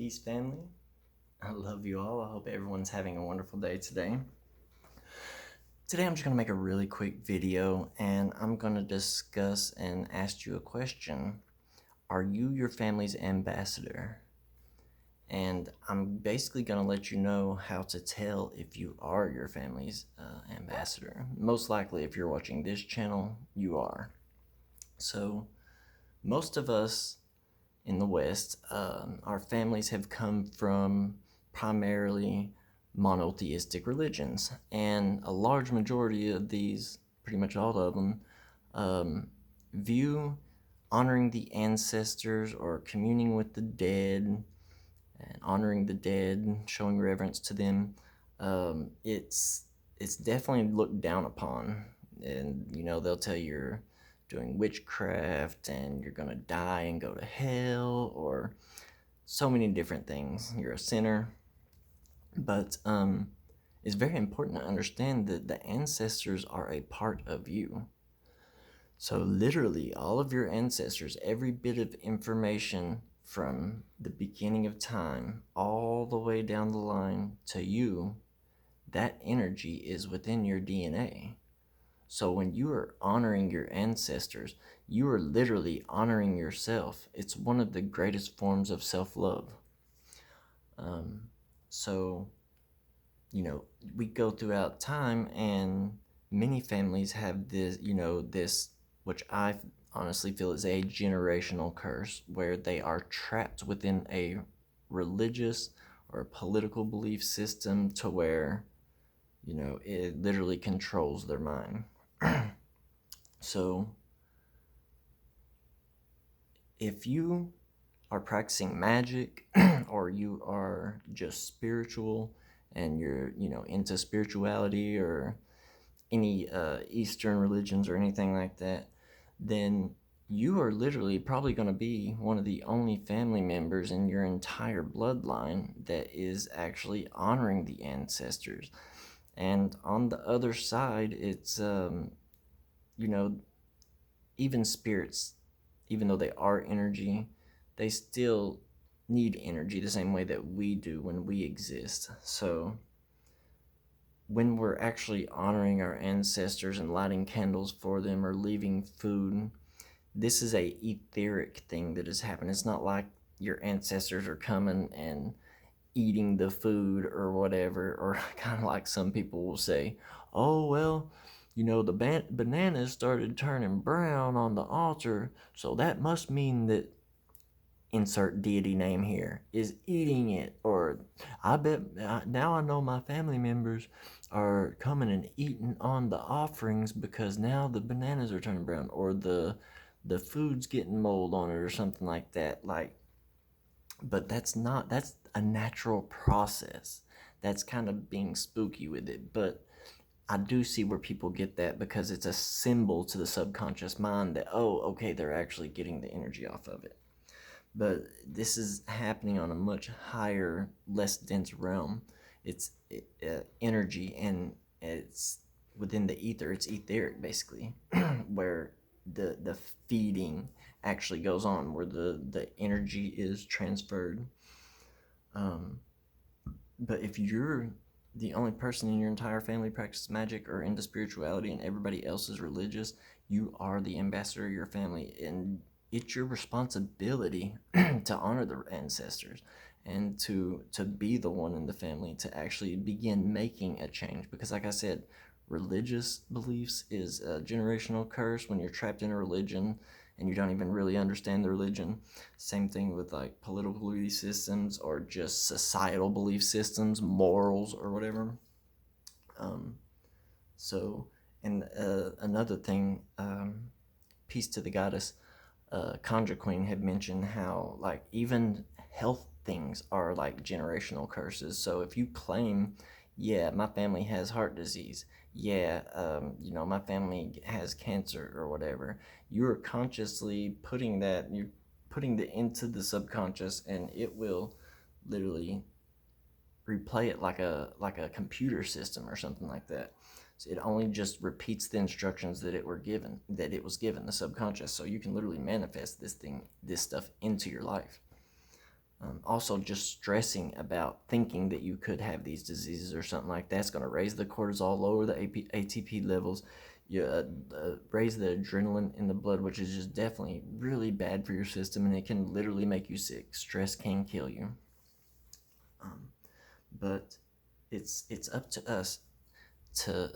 Peace, family. I love you all. I hope everyone's having a wonderful day today. Today, I'm just going to make a really quick video and I'm going to discuss and ask you a question. Are you your family's ambassador? And I'm basically going to let you know how to tell if you are your family's ambassador. Most likely, if you're watching this channel, you are. So, most of us in the West, our families have come from primarily monotheistic religions, and a large majority of these, pretty much all of them, view honoring the ancestors or communing with the dead and honoring the dead, showing reverence to them. It's definitely looked down upon, and they'll tell you you're doing witchcraft and you're gonna die and go to hell, or so many different things. You're a sinner. But it's very important to understand that the ancestors are a part of you. So literally all of your ancestors, every bit of information from the beginning of time all the way down the line to you, that energy is within your DNA. So when you are honoring your ancestors, you are literally honoring yourself. It's one of the greatest forms of self-love. So, we go throughout time, and many families have this, which I honestly feel is a generational curse, where they are trapped within a religious or political belief system to where, it literally controls their mind. So, if you are practicing magic or you are just spiritual and you're, into spirituality or any Eastern religions or anything like that, then you are literally probably going to be one of the only family members in your entire bloodline that is actually honoring the ancestors. And on the other side, it's, even spirits, even though they are energy, they still need energy the same way that we do when we exist. So when we're actually honoring our ancestors and lighting candles for them or leaving food, this is a etheric thing that is happening. It's not like your ancestors are coming and eating the food or whatever, or kind of like some people will say, oh, well, the bananas started turning brown on the altar, so that must mean that insert deity name here is eating it. Or I bet now I know my family members are coming and eating on the offerings because now the bananas are turning brown, or the food's getting mold on it or something like that. But that's a natural process. That's kind of being spooky with it. But I do see where people get that because it's a symbol to the subconscious mind that, oh, okay, they're actually getting the energy off of it. But this is happening on a much higher, less dense realm. It's energy, and it's within the ether. It's etheric, basically, where the feeding actually goes on, where the energy is transferred. But if you're the only person in your entire family practices magic or into spirituality and everybody else is religious, you are the ambassador of your family, and it's your responsibility to honor the ancestors and to be the one in the family to actually begin making a change. Because like I said, religious beliefs is a generational curse. When you're trapped in a religion and you don't even really understand the religion, same thing with like political belief systems or just societal belief systems, morals or whatever. So, and another thing, peace to the goddess, Conjure Queen had mentioned how like even health things are like generational curses. So if you claim, yeah, my family has heart disease, yeah, my family has cancer or whatever, you're consciously you're putting that into the subconscious, and it will literally replay it like a computer system or something like that. So it only just repeats the instructions that it was given, the subconscious. So you can literally manifest this stuff into your life. Also, just stressing about thinking that you could have these diseases or something like that's going to raise the cortisol, lower the ATP levels, you raise the adrenaline in the blood, which is just definitely really bad for your system, and it can literally make you sick. Stress can kill you. But it's up to us to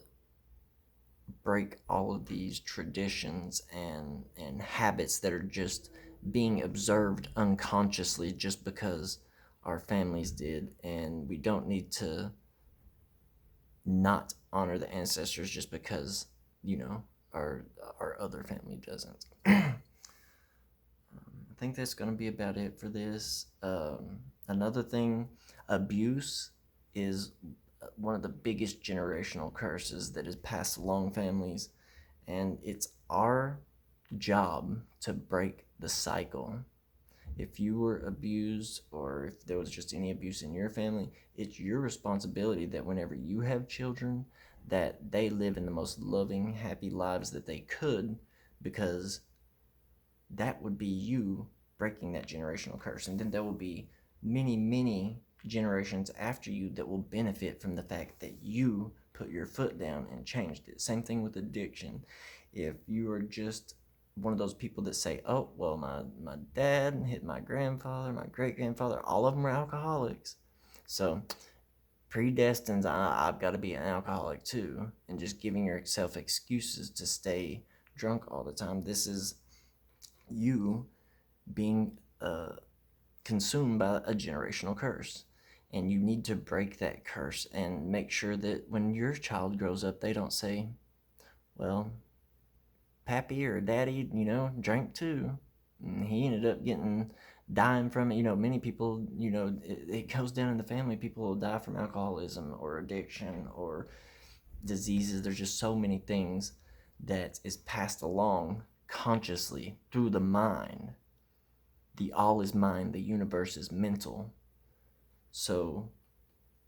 break all of these traditions and habits that are just being observed unconsciously just because our families did, and we don't need to not honor the ancestors just because our other family doesn't. I think that's going to be about it for this. Another thing, abuse is one of the biggest generational curses that is passed along families, and it's our job to break the cycle. If you were abused or if there was just any abuse in your family, it's your responsibility that whenever you have children, that they live in the most loving, happy lives that they could, because that would be you breaking that generational curse. And then there will be many, many generations after you that will benefit from the fact that you put your foot down and changed it. Same thing with addiction. If you are just one of those people that say, oh, well, my dad hit my grandfather, my great grandfather, all of them are alcoholics. So predestined, I've got to be an alcoholic too. And just giving yourself excuses to stay drunk all the time. This is you being consumed by a generational curse. And you need to break that curse and make sure that when your child grows up, they don't say, well, Pappy or Daddy, drank too. And he ended up dying from it. Many people, it goes down in the family. People will die from alcoholism or addiction or diseases. There's just so many things that is passed along consciously through the mind. The all is mind, the universe is mental. So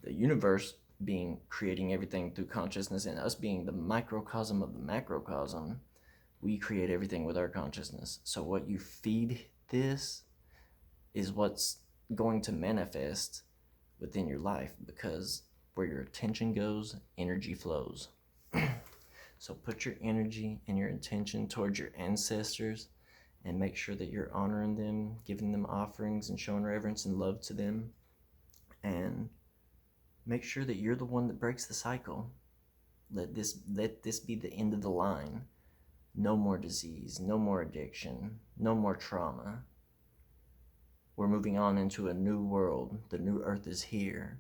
the universe being creating everything through consciousness, and us being the microcosm of the macrocosm, we create everything with our consciousness. So what you feed this is what's going to manifest within your life, because where your attention goes, energy flows. So put your energy and your intention towards your ancestors and make sure that you're honoring them, giving them offerings and showing reverence and love to them. And make sure that you're the one that breaks the cycle. Let this be the end of the line. No more disease, no more addiction, no more trauma. We're moving on into a new world. The new earth is here.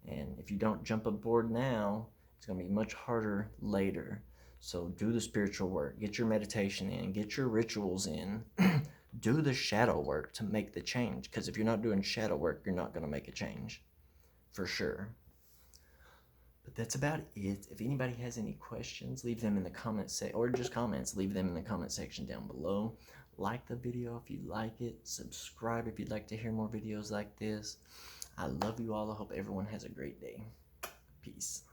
And if you don't jump aboard now, it's going to be much harder later. So do the spiritual work. Get your meditation in. Get your rituals in. Do the shadow work to make the change. Because if you're not doing shadow work, you're not going to make a change. For sure. But that's about it. If anybody has any questions, leave them in the comments section, or just comments, leave them in the comment section down below. Like the video if you like it. Subscribe if you'd like to hear more videos like this. I love you all. I hope everyone has a great day. Peace.